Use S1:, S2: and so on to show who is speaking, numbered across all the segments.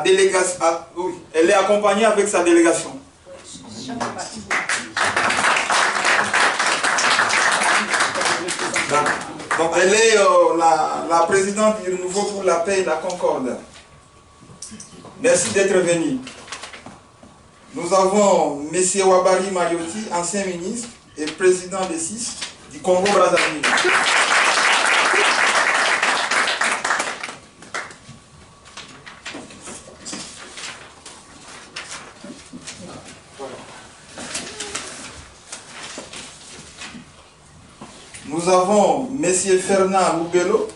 S1: délégation, oui, elle est accompagnée avec sa délégation. Donc elle est la présidente du Nouveau pour la paix et la concorde. Merci d'être venu. Nous avons M. Wabari Marioti, ancien ministre et président des CIS du Congo-Brazzaville. Nous avons M. Fernand Loubello,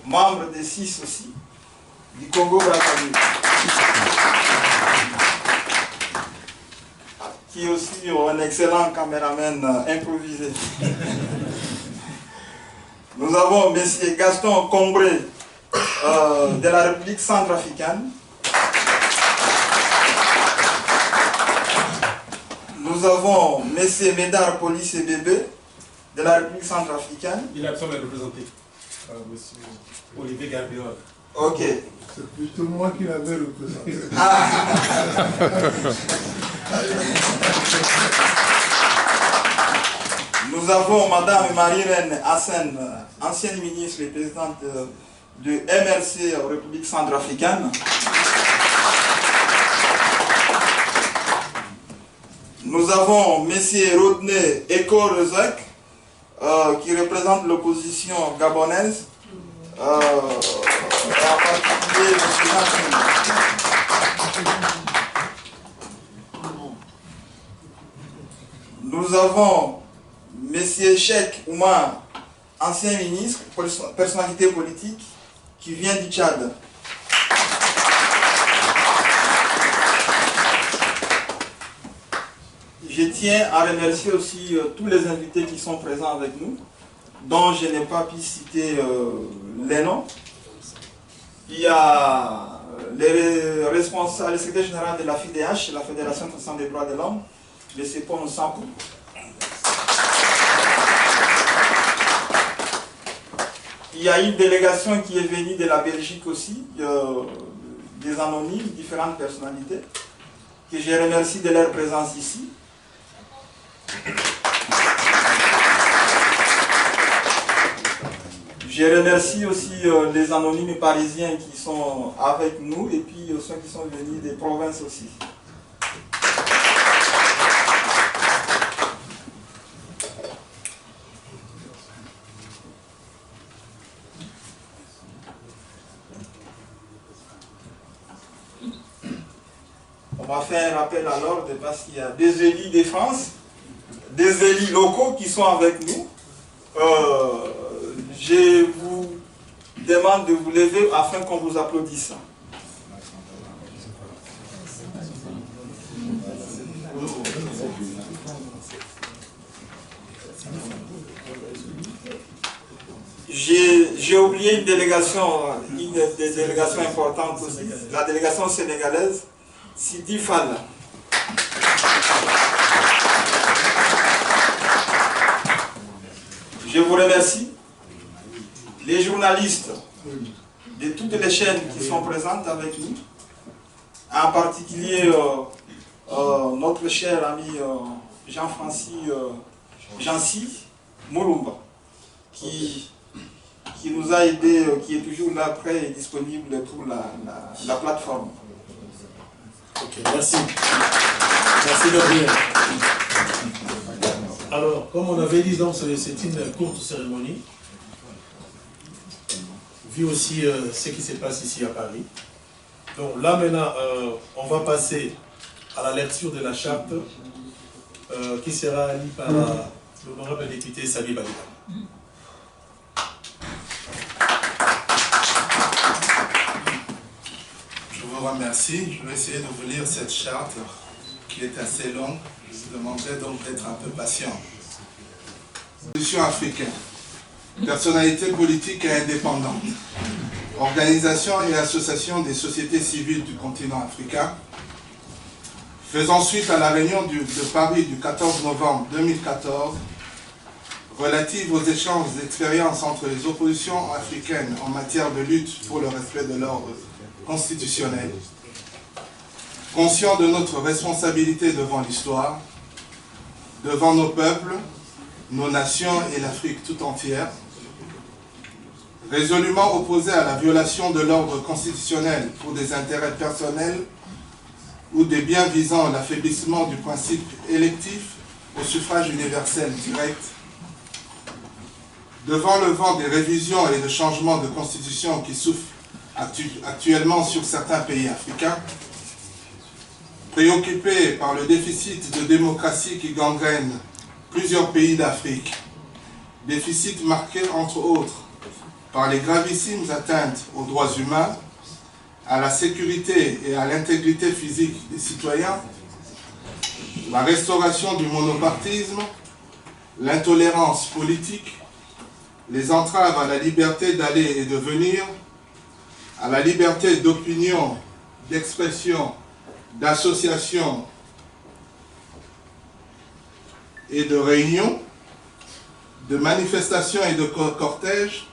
S1: membre des CIS aussi, du Congo-Brazzaville, qui est aussi un excellent caméraman improvisé. Nous avons M. Gaston Combré de la République centrafricaine. Nous avons M. Médard Police et Bébé de la République centrafricaine.
S2: Il a besoin de représenter M. Olivier Garbiol.
S1: Ok.
S3: C'est plutôt moi qui l'avais représenté.
S1: Nous avons Mme Marie-Reine Hassen, ancienne ministre et présidente de MRC République centrafricaine. Nous avons M. Rodney Eko-Rezek, qui représente l'opposition gabonaise, en particulier nous avons M. Cheikh Oumar, ancien ministre, personnalité politique, qui vient du Tchad. Je tiens à remercier aussi tous les invités qui sont présents avec nous, dont je n'ai pas pu citer les noms. Il y a les responsables, le secrétaire général de la FIDH, la Fédération internationale des droits de l'homme, M. Pon Sampou. Il y a une délégation qui est venue de la Belgique aussi, des anonymes, différentes personnalités, que je remercie de leur présence ici. Je remercie aussi les anonymes parisiens qui sont avec nous et puis ceux qui sont venus des provinces aussi. On va faire un rappel à l'ordre parce qu'il y a des élus de France, des élus locaux qui sont avec nous. Je vous demande de vous lever afin qu'on vous applaudisse. J'ai oublié une des délégations importantes aussi, la délégation sénégalaise, Sidi Fall. Je vous remercie. Les journalistes de toutes les chaînes qui sont présentes avec nous, en particulier notre cher ami Jean-Francis Moulumba, qui nous a aidés, qui est toujours là, prêt et disponible pour la plateforme.
S2: Ok, merci. Merci Gabriel. Alors, comme on avait dit, c'est une courte cérémonie. Vu aussi ce qui se passe ici à Paris. Donc là maintenant, on va passer à la lecture de la charte qui sera lue par l'honorable député Sami Badibanga.
S3: Je vous remercie. Je vais essayer de vous lire cette charte qui est assez longue. Je vous demanderai donc d'être un peu patient. Solution africaine. Personnalité politique et indépendante. Organisation et association des sociétés civiles du continent africain. Faisant suite à la réunion de Paris du 14 novembre 2014 relative aux échanges d'expériences entre les oppositions africaines en matière de lutte pour le respect de l'ordre constitutionnel conscients de notre responsabilité devant l'histoire, devant nos peuples, nos nations et l'Afrique tout entière, résolument opposés à la violation de l'ordre constitutionnel pour des intérêts personnels ou des biens visant l'affaiblissement du principe électif au suffrage universel direct, devant le vent des révisions et de changements de constitution qui soufflent actuellement sur certains pays africains, préoccupés par le déficit de démocratie qui gangrène plusieurs pays d'Afrique, déficit marqué entre autres par les gravissimes atteintes aux droits humains, à la sécurité et à l'intégrité physique des citoyens, la restauration du monopartisme, l'intolérance politique, les entraves à la liberté d'aller et de venir, à la liberté d'opinion, d'expression, d'association et de réunion, de manifestation et de cortège,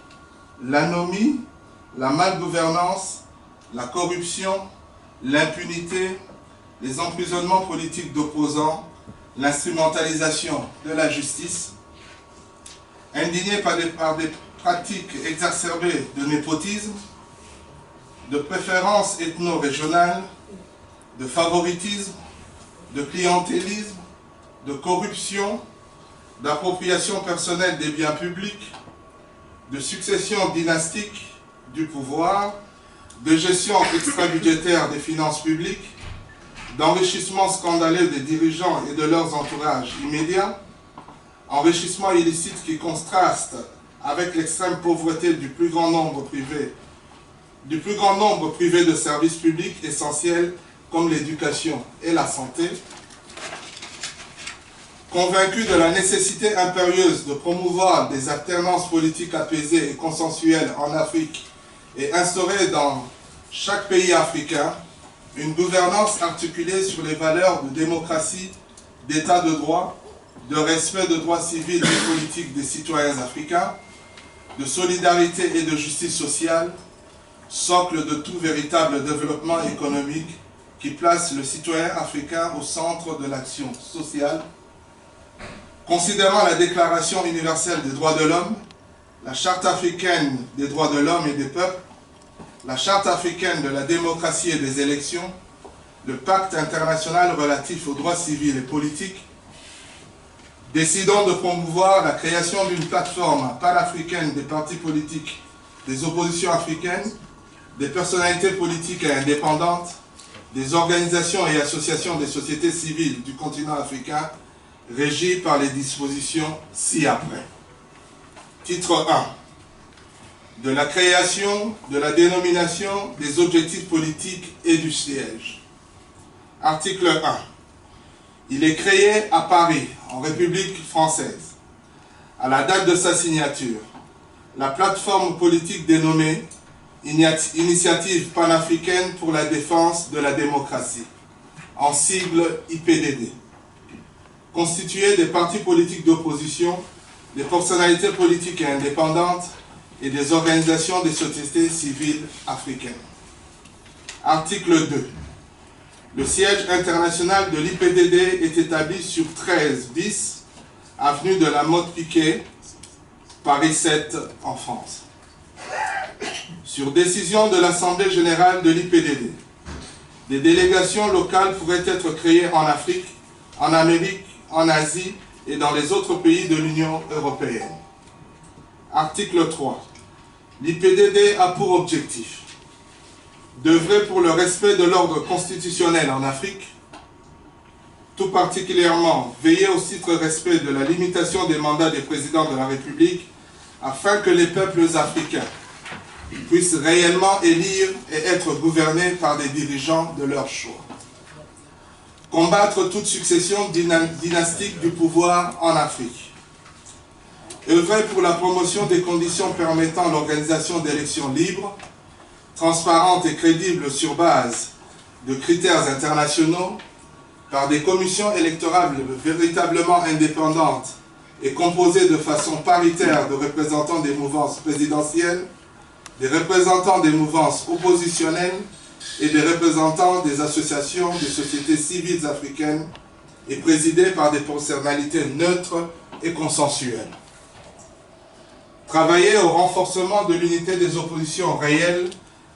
S3: l'anomie, la malgouvernance, la corruption, l'impunité, les emprisonnements politiques d'opposants, l'instrumentalisation de la justice, indignés par des pratiques exacerbées de népotisme, de préférences ethno-régionales, de favoritisme, de clientélisme, de corruption, d'appropriation personnelle des biens publics, de succession dynastique du pouvoir, de gestion extra-budgétaire des finances publiques, d'enrichissement scandaleux des dirigeants et de leurs entourages immédiats, enrichissement illicite qui contraste avec l'extrême pauvreté du plus grand nombre privé de services publics essentiels comme l'éducation et la santé, convaincu de la nécessité impérieuse de promouvoir des alternances politiques apaisées et consensuelles en Afrique et instaurer dans chaque pays africain une gouvernance articulée sur les valeurs de démocratie, d'état de droit, de respect de droits civils et politiques des citoyens africains, de solidarité et de justice sociale, socle de tout véritable développement économique qui place le citoyen africain au centre de l'action sociale, considérant la Déclaration universelle des droits de l'homme, la Charte africaine des droits de l'homme et des peuples, la Charte africaine de la démocratie et des élections, le Pacte international relatif aux droits civils et politiques, décidant de promouvoir la création d'une plateforme panafricaine des partis politiques, des oppositions africaines, des personnalités politiques et indépendantes, des organisations et associations des sociétés civiles du continent africain, régies par les dispositions ci-après. Titre 1. De la création, de la dénomination, des objectifs politiques et du siège. Article 1. Il est créé à Paris, en République française. À la date de sa signature, la plateforme politique dénommée Initiative panafricaine pour la défense de la démocratie, en sigle IPDD, constituée des partis politiques d'opposition, des personnalités politiques et indépendantes et des organisations des sociétés civiles africaines. Article 2. Le siège international de l'IPDD est établi sur 13 bis, avenue de la Motte-Piquet, Paris 7, en France. Sur décision de l'Assemblée générale de l'IPDD, des délégations locales pourraient être créées en Afrique, en Amérique, en Asie et dans les autres pays de l'Union européenne. Article 3. L'IPDD a pour objectif d'œuvrer pour le respect de l'ordre constitutionnel en Afrique, tout particulièrement veiller au strict respect de la limitation des mandats des présidents de la République afin que les peuples africains puissent réellement élire et être gouvernés par des dirigeants de leur choix. Combattre toute succession dynastique du pouvoir en Afrique. Œuvrer pour la promotion des conditions permettant l'organisation d'élections libres, transparentes et crédibles sur base de critères internationaux, par des commissions électorales véritablement indépendantes et composées de façon paritaire de représentants des mouvances présidentielles, des représentants des mouvances oppositionnelles et des représentants des associations des sociétés civiles africaines et présidée par des personnalités neutres et consensuelles. Travailler au renforcement de l'unité des oppositions réelles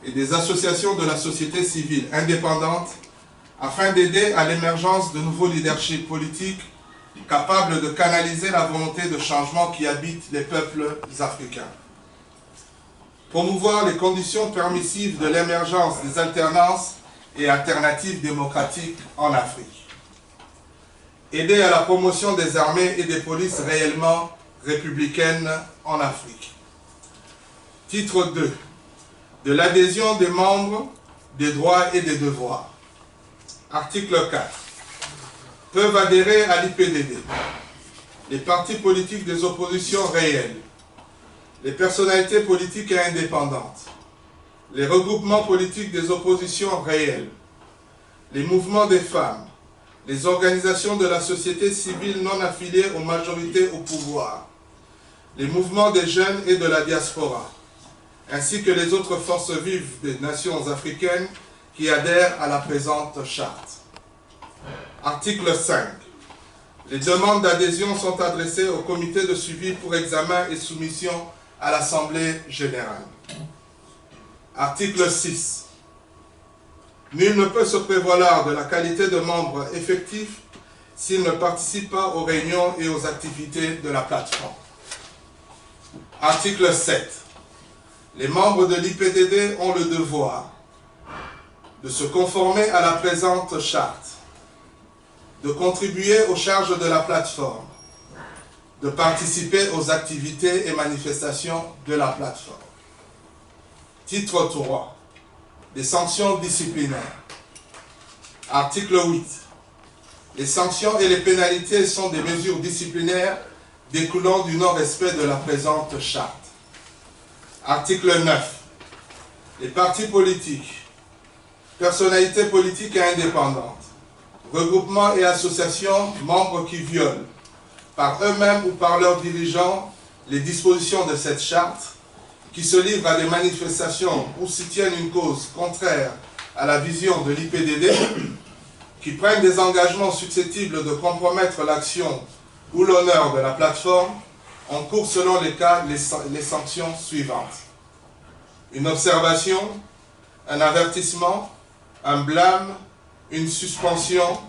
S3: et des associations de la société civile indépendante afin d'aider à l'émergence de nouveaux leaderships politiques capables de canaliser la volonté de changement qui habite les peuples africains. Promouvoir les conditions permissives de l'émergence des alternances et alternatives démocratiques en Afrique. Aider à la promotion des armées et des polices réellement républicaines en Afrique. Titre 2. De l'adhésion des membres, des droits et des devoirs. Article 4. Peuvent adhérer à l'IPDD les partis politiques des oppositions réelles, les personnalités politiques et indépendantes, les regroupements politiques des oppositions réelles, les mouvements des femmes, les organisations de la société civile non affiliées aux majorités au pouvoir, les mouvements des jeunes et de la diaspora, ainsi que les autres forces vives des nations africaines qui adhèrent à la présente charte. Article 5. Les demandes d'adhésion sont adressées au comité de suivi pour examen et soumission à l'Assemblée générale. Article 6. Nul ne peut se prévaloir de la qualité de membre effectif s'il ne participe pas aux réunions et aux activités de la plateforme. Article 7. Les membres de l'IPDD ont le devoir de se conformer à la présente charte, de contribuer aux charges de la plateforme, de participer aux activités et manifestations de la plateforme. Titre 3. Les sanctions disciplinaires. Article 8. Les sanctions et les pénalités sont des mesures disciplinaires découlant du non-respect de la présente charte. Article 9. Les partis politiques, personnalités politiques et indépendantes, regroupements et associations membres qui violent, par eux-mêmes ou par leurs dirigeants, les dispositions de cette charte, qui se livrent à des manifestations ou soutiennent une cause contraire à la vision de l'IPDD, qui prennent des engagements susceptibles de compromettre l'action ou l'honneur de la plateforme, encourent selon les cas les sanctions suivantes. Une observation, un avertissement, un blâme, une suspension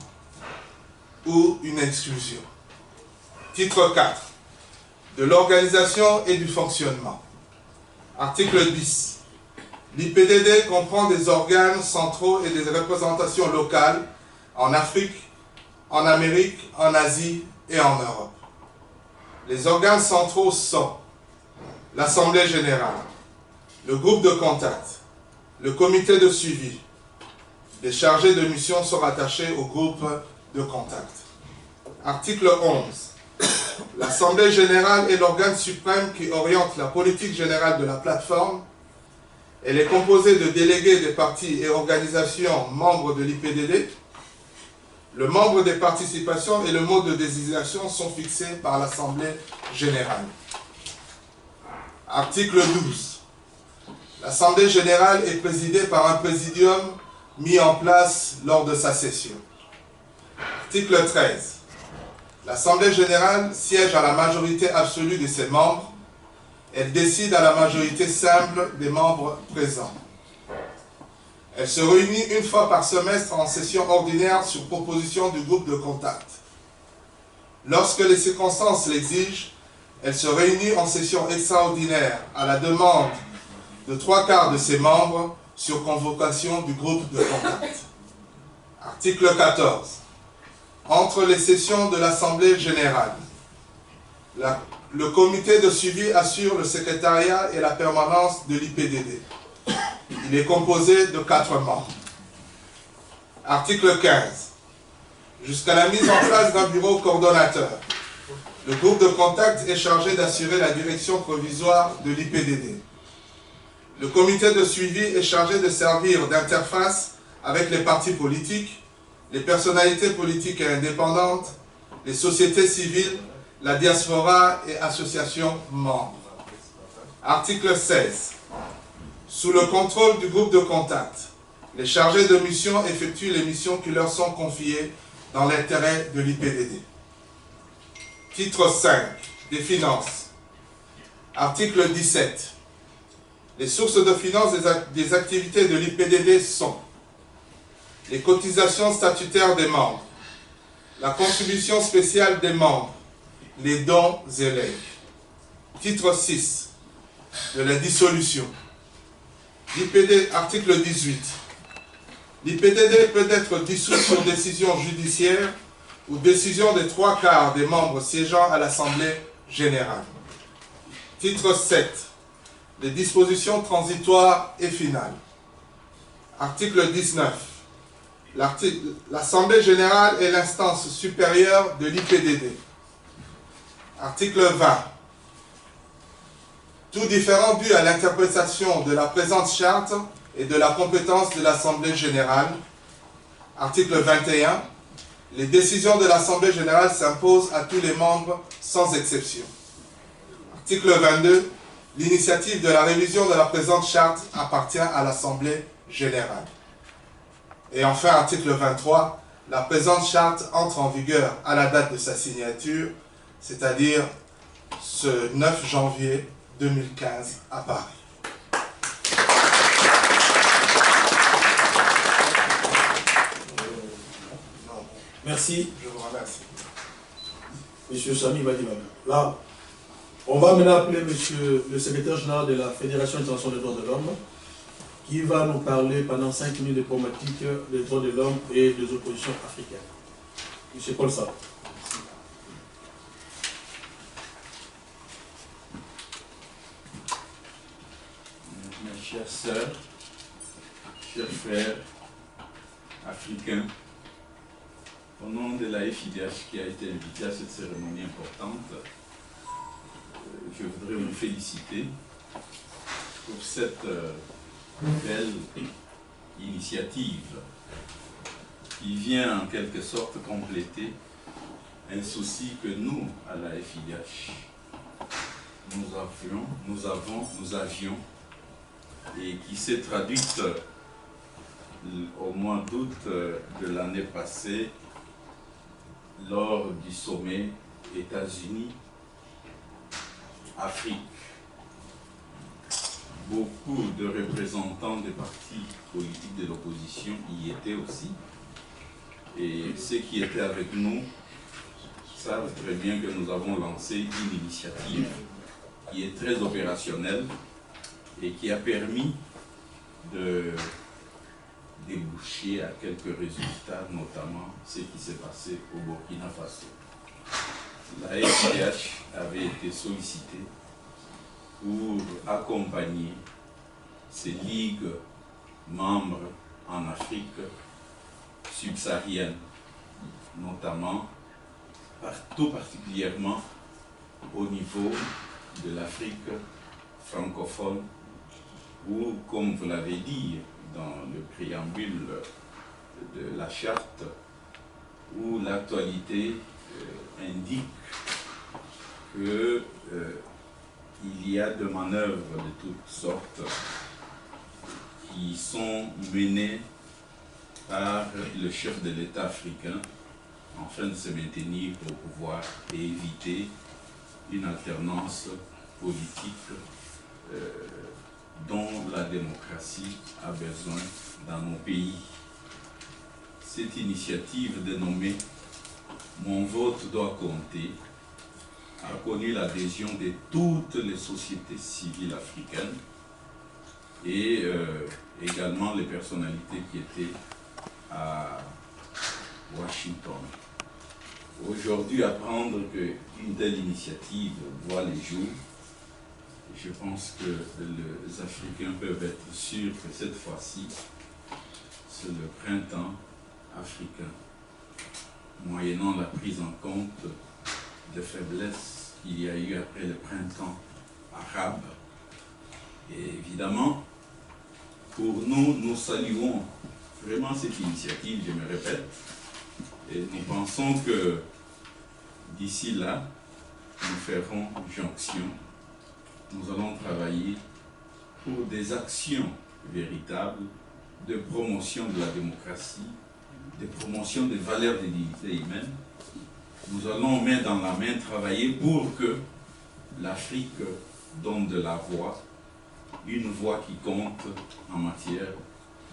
S3: ou une exclusion. Titre 4. De l'organisation et du fonctionnement. Article 10. L'IPDD comprend des organes centraux et des représentations locales en Afrique, en Amérique, en Asie et en Europe. Les organes centraux sont l'Assemblée générale, le groupe de contact, le comité de suivi. Les chargés de mission sont rattachés au groupe de contact. Article 11. L'Assemblée générale est l'organe suprême qui oriente la politique générale de la plateforme. Elle est composée de délégués des partis et organisations membres de l'IPDD. Le membre des participations et le mode de désignation sont fixés par l'Assemblée générale. Article 12. L'Assemblée générale est présidée par un présidium mis en place lors de sa session. Article 13. L'Assemblée générale siège à la majorité absolue de ses membres. Elle décide à la majorité simple des membres présents. Elle se réunit une fois par semestre en session ordinaire sur proposition du groupe de contact. Lorsque les circonstances l'exigent, elle se réunit en session extraordinaire à la demande de 3/4 de ses membres sur convocation du groupe de contact. Article 14. Entre les sessions de l'Assemblée générale, le comité de suivi assure le secrétariat et la permanence de l'IPDD. Il est composé de 4 membres. Article 15. Jusqu'à la mise en place d'un bureau coordonnateur, le groupe de contact est chargé d'assurer la direction provisoire de l'IPDD. Le comité de suivi est chargé de servir d'interface avec les partis politiques, les personnalités politiques et indépendantes, les sociétés civiles, la diaspora et associations membres. Article 16. Sous le contrôle du groupe de contact, Les chargés de mission effectuent les missions qui leur sont confiées dans l'intérêt de l'IPDD. Titre 5, des finances. Article 17. Les sources de finances des activités de l'IPDD sont les cotisations statutaires des membres, la contribution spéciale des membres, les dons et legs. Titre 6, de la dissolution. Article 18. L'IPDD peut être dissous sur décision judiciaire ou décision des 3/4 des membres siégeant à l'Assemblée générale. Titre 7. Les dispositions transitoires et finales. Article 19. L'Assemblée générale est l'instance supérieure de l'IPDD. Article 20. Tout différend dû à l'interprétation de la présente charte et de la compétence de l'Assemblée générale. Article 21. Les décisions de l'Assemblée générale s'imposent à tous les membres sans exception. Article 22. L'initiative de la révision de la présente charte appartient à l'Assemblée générale. Et enfin, article 23. La présente charte entre en vigueur à la date de sa signature, c'est-à-dire ce 9 janvier 2015 à Paris.
S2: Merci.
S3: Je vous remercie.
S2: Monsieur Sami Badimana. Là, on va maintenant appeler monsieur le secrétaire général de la Fédération internationale des droits de l'homme, qui va nous parler pendant 5 minutes de problématiques des droits de l'homme et des oppositions africaines. Monsieur Paul Sarr.
S4: Mes chères sœurs, chers frères africains, au nom de la FIDH qui a été invité à cette cérémonie importante, je voudrais vous féliciter pour cette belle initiative qui vient en quelque sorte compléter un souci que nous, à la FIDH, nous avions et qui s'est traduite au mois d'août de l'année passée lors du sommet États-Unis-Afrique. Beaucoup de représentants des partis politiques de l'opposition y étaient aussi. Et ceux qui étaient avec nous savent très bien que nous avons lancé une initiative qui est très opérationnelle et qui a permis de déboucher à quelques résultats, notamment ce qui s'est passé au Burkina Faso. La FIDH avait été sollicitée pour accompagner ces ligues membres en Afrique subsaharienne, notamment, tout particulièrement au niveau de l'Afrique francophone, où, comme vous l'avez dit dans le préambule de la charte, où l'actualité indique qu'il y a de manœuvres de toutes sortes qui sont menées par le chef de l'État africain afin de se maintenir au pouvoir et éviter une alternance politique dont la démocratie a besoin dans nos pays. Cette initiative dénommée « Mon vote doit compter » a connu l'adhésion de toutes les sociétés civiles africaines et également les personnalités qui étaient à Washington. Aujourd'hui, apprendre qu'une telle initiative voit les jours, je pense que les Africains peuvent être sûrs que cette fois-ci, c'est le printemps africain, moyennant la prise en compte des faiblesses qu'il y a eu après le printemps arabe. Et évidemment, pour nous, nous saluons vraiment cette initiative, je me répète, et nous pensons que d'ici là, nous ferons jonction. Nous allons travailler pour des actions véritables de promotion de la démocratie, de promotion des valeurs de dignité humaine. Nous allons main dans la main travailler pour que l'Afrique donne de la voix, une voix qui compte en matière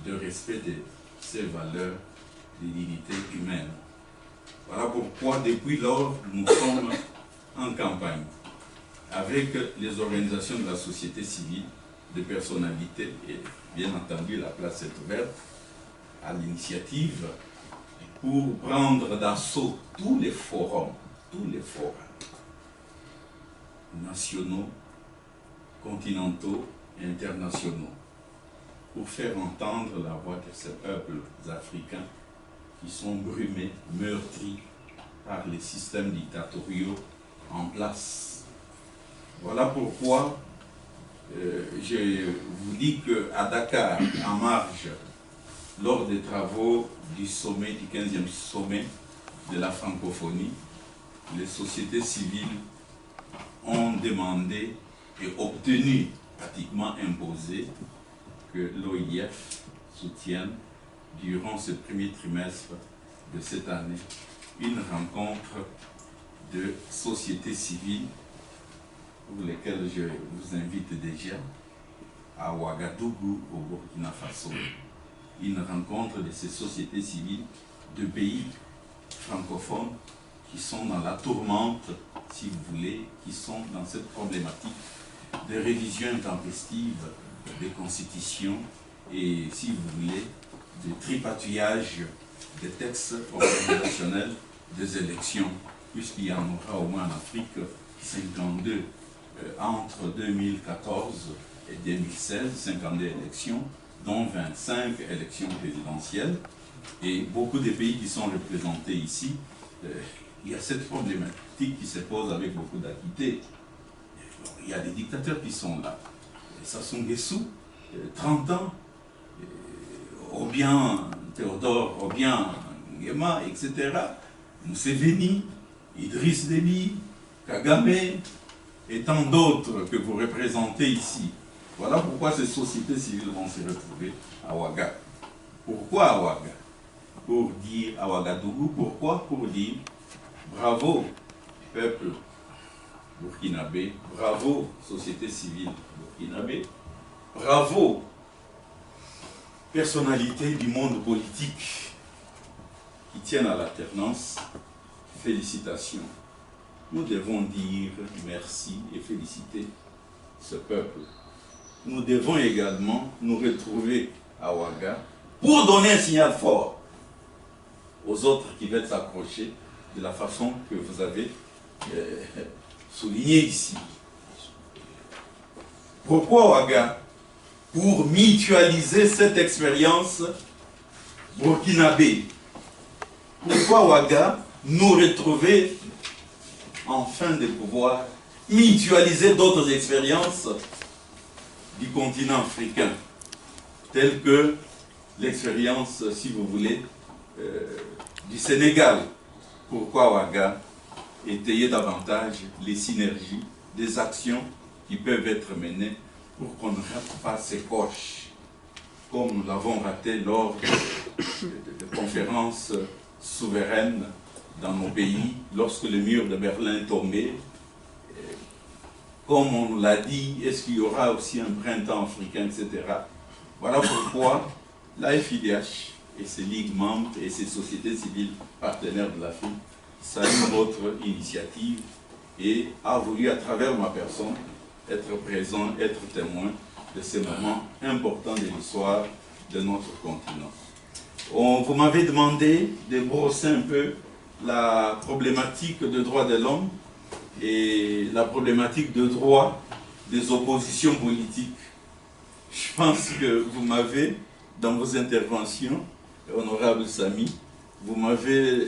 S4: de respect de ces valeurs de dignité humaine. Voilà pourquoi depuis lors nous sommes en campagne avec les organisations de la société civile, des personnalités, et bien entendu la place est ouverte à l'initiative pour prendre d'assaut tous les forums nationaux, continentaux et internationaux, pour faire entendre la voix de ces peuples africains qui sont brûmés, meurtris par les systèmes dictatoriaux en place. Voilà pourquoi je vous dis qu'à Dakar, en marge, lors des travaux du sommet, du 15e sommet de la francophonie, les sociétés civiles ont demandé et obtenu, pratiquement imposé, que l'OIF soutienne durant ce premier trimestre de cette année une rencontre de sociétés civiles pour lesquelles je vous invite déjà à Ouagadougou au Burkina Faso. Une rencontre de ces sociétés civiles de pays francophones qui sont dans la tourmente, si vous voulez, qui sont dans cette problématique de révision intempestive des constitutions et, si vous voulez, de tripatouillage des textes organisationnels des élections, puisqu'il y en aura au moins en Afrique 52 entre 2014 et 2016, 52 élections, dont 25 élections présidentielles. Et beaucoup de pays qui sont représentés ici, il y a cette problématique qui se pose avec beaucoup d'acuité. Il y a des dictateurs qui sont là. Sassou Nguesso, 30 ans, Obiang Théodore, Obiang Nguema, etc. Museveni, Idriss Déby, Kagame, et tant d'autres que vous représentez ici. Voilà pourquoi ces sociétés civiles vont se retrouver à Ouaga. Pourquoi à Ouaga? Pour dire à Ouagadougou, pourquoi? Pour dire bravo, peuple burkinabé, bravo, société civile burkinabé, bravo, personnalité du monde politique qui tiennent à l'alternance, félicitations. Nous devons dire merci et féliciter ce peuple. Nous devons également nous retrouver à Ouaga pour donner un signal fort aux autres qui veulent s'accrocher de la façon que vous avez souligné ici. Pourquoi Ouaga? Pour mutualiser cette expérience burkinabé. Pourquoi Ouaga? Nous retrouver afin de pouvoir mutualiser d'autres expériences du continent africain, telles que l'expérience, si vous voulez, du Sénégal. Pourquoi Ouaga? Étayer davantage les synergies des actions qui peuvent être menées pour qu'on ne rate pas ces coches, comme nous l'avons raté lors de conférences souveraines dans nos pays, lorsque le mur de Berlin est tombé. Comme on l'a dit, est-ce qu'il y aura aussi un printemps africain, etc. Voilà pourquoi la FIDH et ses ligues membres et ses sociétés civiles partenaires de l'Afrique saluent votre initiative et a voulu, à travers ma personne, être présent, être témoin de ces moments importants de l'histoire de notre continent. Vous m'avez demandé de brosser un peu la problématique de droits de l'homme et la problématique de droit des oppositions politiques. Je pense que vous m'avez, dans vos interventions, honorable Samy, vous m'avez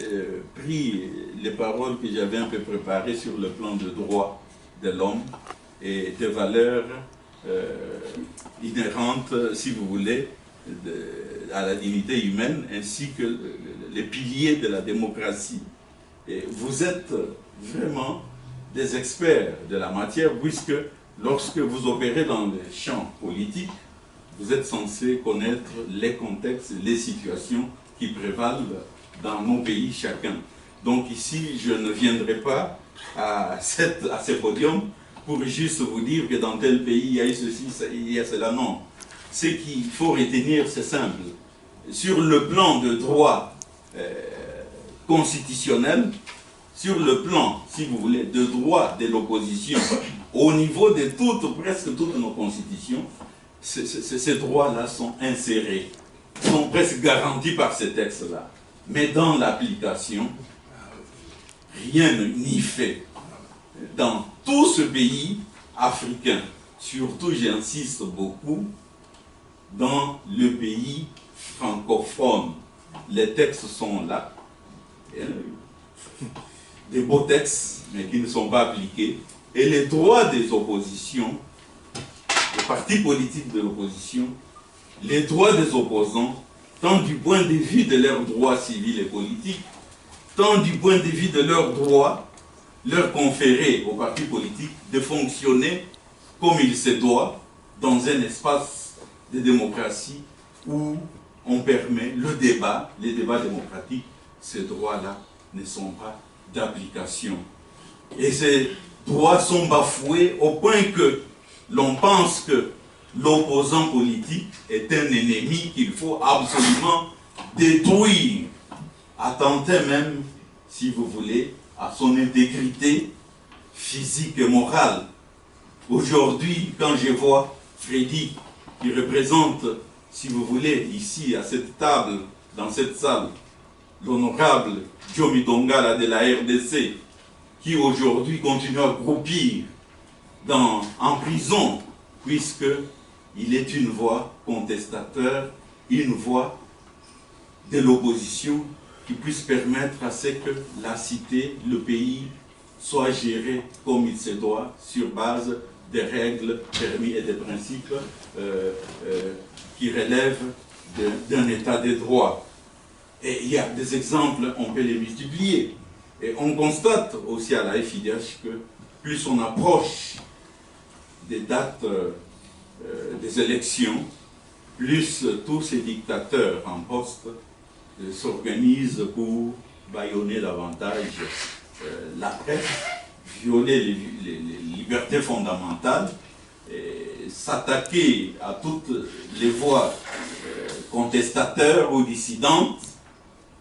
S4: pris les paroles que j'avais un peu préparées sur le plan de droit de l'homme et des valeurs inhérentes, si vous voulez, à la dignité humaine, ainsi que les piliers de la démocratie. Et vous êtes vraiment des experts de la matière, puisque lorsque vous opérez dans les champs politiques, vous êtes censé connaître les contextes, les situations qui prévalent dans nos pays chacun. Donc ici, je ne viendrai pas à ce podium pour juste vous dire que dans tel pays, il y a eu ceci, il y a cela. Non. Ce qu'il faut retenir, c'est simple. Sur le plan de droit constitutionnel, sur le plan, si vous voulez, de droit de l'opposition, au niveau de presque toutes nos constitutions, ces droits-là sont insérés, sont presque garantis par ces textes-là. Mais dans l'application, rien n'y fait. Dans tout ce pays africain, surtout j'insiste beaucoup, dans le pays francophone, les textes sont là. Des beaux textes, mais qui ne sont pas appliqués. Et les droits des oppositions, les partis politiques de l'opposition, les droits des opposants, tant du point de vue de leurs droits civils et politiques, tant du point de vue de leurs droits, leur conférer aux partis politiques de fonctionner comme il se doit dans un espace de démocratie où on permet le débat, les débats démocratiques. Ces droits-là ne sont pas d'application. Et ces droits sont bafoués au point que l'on pense que l'opposant politique est un ennemi qu'il faut absolument détruire, attenter même, si vous voulez, à son intégrité physique et morale. Aujourd'hui, quand je vois Freddy, qui représente, si vous voulez, ici, à cette table, dans cette salle, l'honorable Diomi Dongala de la RDC, qui aujourd'hui continue à croupir en prison, puisqu'il est une voix contestateur, une voix de l'opposition qui puisse permettre à ce que la cité, le pays, soit géré comme il se doit, sur base des règles permis et des principes qui relèvent d'un état de droit. Et il y a des exemples, on peut les multiplier. Et on constate aussi à la FIDH que plus on approche des dates des élections, plus tous ces dictateurs en poste s'organisent pour bâillonner davantage la presse, violer les libertés fondamentales, s'attaquer à toutes les voix contestateurs ou dissidentes,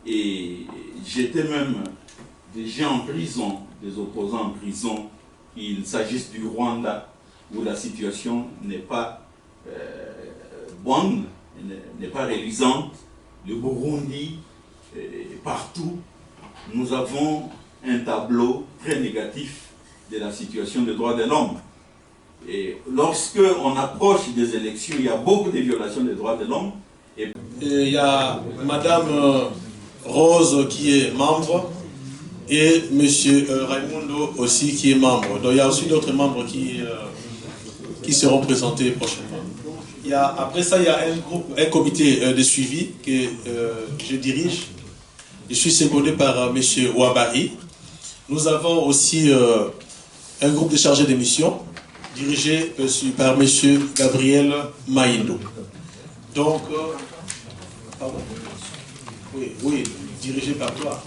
S4: et jeter même des gens en prison, des opposants en prison, qu'il s'agisse du Rwanda, où la situation n'est pas bonne, n'est pas réalisante, le Burundi, partout, nous avons un tableau très négatif de la situation des droits de l'homme. Et lorsque on approche des élections, il y a beaucoup de violations des droits de l'homme. Et
S2: il y a Madame Rose qui est membre et Monsieur Raimundo aussi qui est membre. Donc il y a aussi d'autres membres qui seront présentés prochainement. Après ça, il y a un comité de suivi que je dirige. Je suis secondé par Monsieur Ouabari. Nous avons aussi un groupe de chargés de mission dirigé par Monsieur Gabriel Maïndo. Donc, pardon. Oui, dirigé par toi.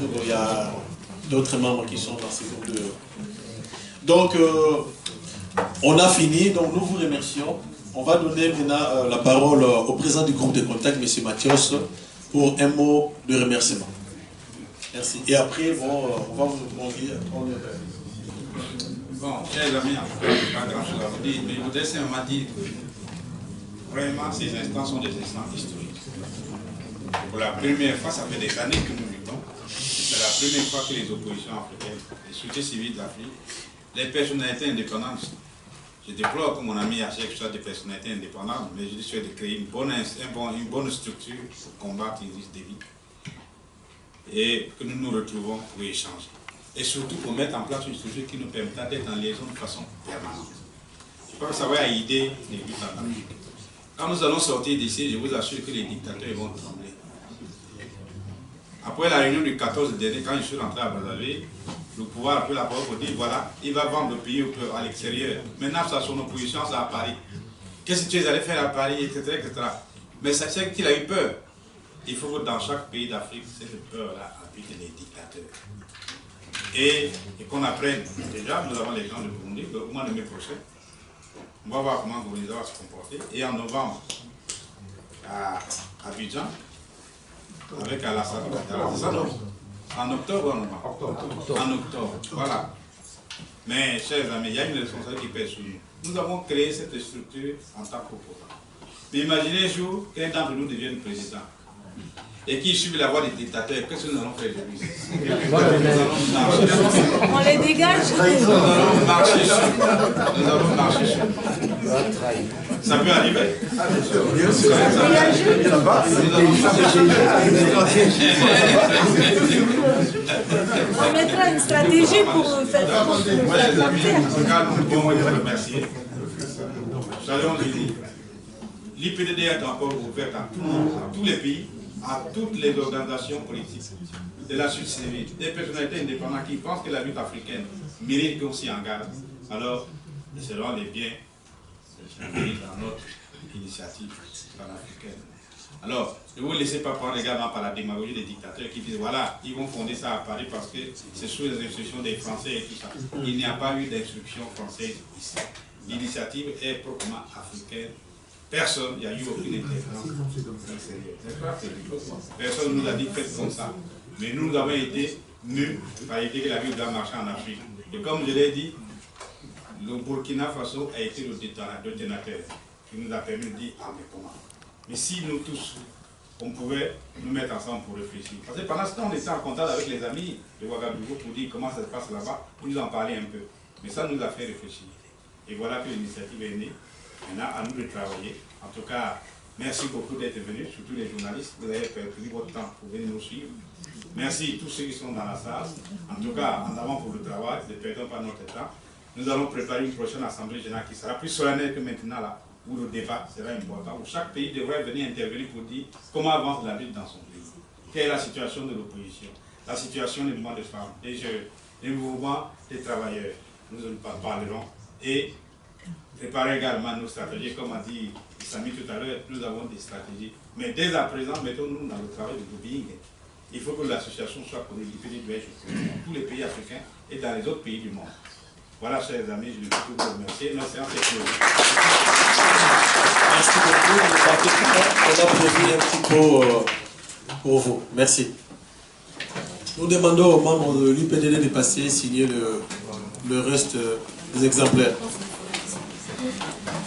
S2: Donc, il y a d'autres membres qui sont dans ces groupes de... Donc, on a fini. Donc, nous vous remercions. On va donner maintenant la parole au président du groupe de contact, M. Mathios, pour un mot de remerciement. Merci. Et après, bon, on va vous convier.
S5: Bon, chers amis, pas grand-chose à vous dire, mais je voudrais simplement dire vraiment, ces instants sont des instants historiques. Pour la première fois, ça fait des années que nous vivons. C'est la première fois que les oppositions africaines, les sociétés civiles d'Afrique, les personnalités indépendantes, je déplore que mon ami Hachek soit des personnalités indépendantes, mais je souhaite de créer une bonne structure pour combattre les risques de vie. Et que nous nous retrouvons pour échanger. Et surtout pour mettre en place une structure qui nous permettra d'être en liaison de façon permanente. Je crois que ça va aider les luttes en Afrique. Quand nous allons sortir d'ici, je vous assure que les dictateurs vont trembler. Après la réunion du 14 dernier, quand je suis rentré à Brazzaville, le pouvoir a pris la parole pour dire voilà, il va vendre le pays à l'extérieur. Maintenant, ça son opposition, ça à Paris. Qu'est-ce que tu es allé faire à Paris, etc. etc. Mais sachez qu'il a eu peur. Il faut que dans chaque pays d'Afrique, cette peur-là habite les dictateurs. Et qu'on apprenne. Déjà, nous avons les gens de Burundi, au mois de mai prochain. On va voir comment Burundi va se comporter. Et en novembre, à Abidjan, avec Alassane Ouattara, c'est ça non? En octobre ou en novembre? En octobre, voilà. Mais, chers amis, il y a une responsabilité qui pèse sur nous. Nous avons créé cette structure en tant qu'opposant. Mais imaginez un jour qu'un d'entre nous devienne président et qu'il suive la voie des dictateurs. Qu'est-ce que nous allons faire de lui?
S6: On les dégage.
S5: Nous allons marcher sur. Nous allons marcher sur. Ça peut arriver.
S6: On mettra une stratégie pour faire ça.
S5: Les amis, en tout cas, nous pouvons vous remercier. Saluons l'idée. L'IPDD est encore ouverte à tout le monde, à tous les pays, à toutes les organisations politiques, de la société civile, des personnalités indépendantes qui pensent que la lutte africaine mérite qu'on s'y engage. Alors, nous serons les biens dans notre initiative panafricaine. Alors, ne vous laissez pas prendre également par la démagogie des dictateurs qui disent voilà, ils vont fonder ça à Paris parce que c'est sous les instructions des Français et tout ça. Il n'y a pas eu d'instruction française ici. L'initiative est proprement africaine. Personne, il n'y a eu aucune intervention. Personne ne nous a dit faites comme ça. Mais nous avons été mus par l'idée que la vie doit marcher en Afrique. Et comme je l'ai dit, le Burkina Faso a été le détonateur qui nous a permis de dire ah mais comment. Mais si nous tous, on pouvait nous mettre ensemble pour réfléchir. Parce que pendant ce temps, on était en contact avec les amis de Ouagadougou pour dire comment ça se passe là-bas, pour nous en parler un peu. Mais ça nous a fait réfléchir. Et voilà que l'initiative est née. Maintenant, à nous de travailler. En tout cas, merci beaucoup d'être venus, surtout les journalistes. Vous avez pris votre temps pour venir nous suivre. Merci à tous ceux qui sont dans la salle. En tout cas, en avant pour le travail, ne perdons pas notre temps. Nous allons préparer une prochaine assemblée générale qui sera plus solennelle que maintenant, là, où le débat sera important, où chaque pays devrait venir intervenir pour dire comment avance la lutte dans son pays. Quelle est la situation de l'opposition, la situation des mouvements de femmes, des jeunes, des mouvements des travailleurs. Nous en parlerons. Et préparer également nos stratégies, comme a dit Samy tout à l'heure, nous avons des stratégies. Mais dès à présent, mettons-nous dans le travail de lobbying. Il faut que l'association soit connue dans tous les pays africains et dans les autres pays du monde. Voilà, chers amis, je veux vous remercier. Notre séance est close.
S2: Merci beaucoup. On a prévu un petit pot pour vous. Merci. Nous demandons aux membres de l'UPDD de passer et signer le reste des exemplaires.